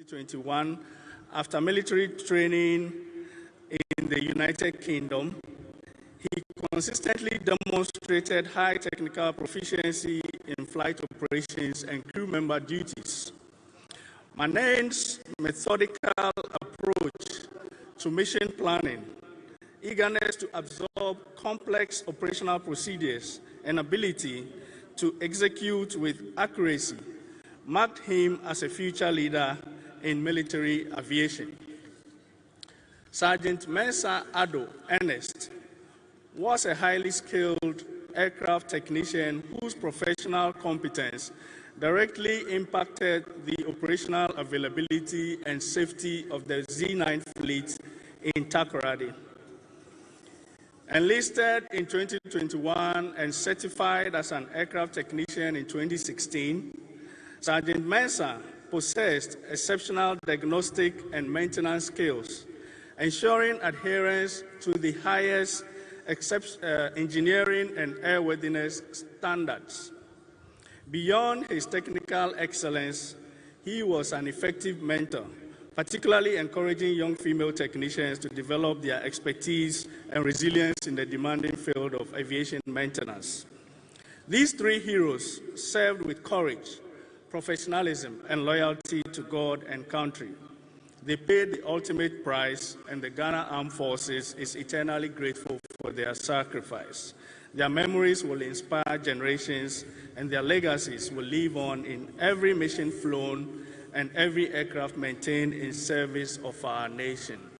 2021 after military training in the United Kingdom. He consistently demonstrated high technical proficiency in flight operations and crew member duties. Manane's methodical approach to mission planning, eagerness to absorb complex operational procedures, and ability to execute with accuracy marked him as a future leader in military aviation. Sergeant Mensah Addo Ernest was a highly skilled aircraft technician whose professional competence directly impacted the operational availability and safety of the Z9 fleet in Takoradi. Enlisted in 2021 and certified as an aircraft technician in 2016, Sergeant Mensah possessed exceptional diagnostic and maintenance skills, ensuring adherence to the highest engineering and airworthiness standards. Beyond his technical excellence, he was an effective mentor, particularly encouraging young female technicians to develop their expertise and resilience in the demanding field of aviation maintenance. These three heroes served with courage, professionalism, and loyalty to God and country. They paid the ultimate price, and the Ghana Armed Forces is eternally grateful for their sacrifice. Their memories will inspire generations, and their legacies will live on in every mission flown and every aircraft maintained in service of our nation.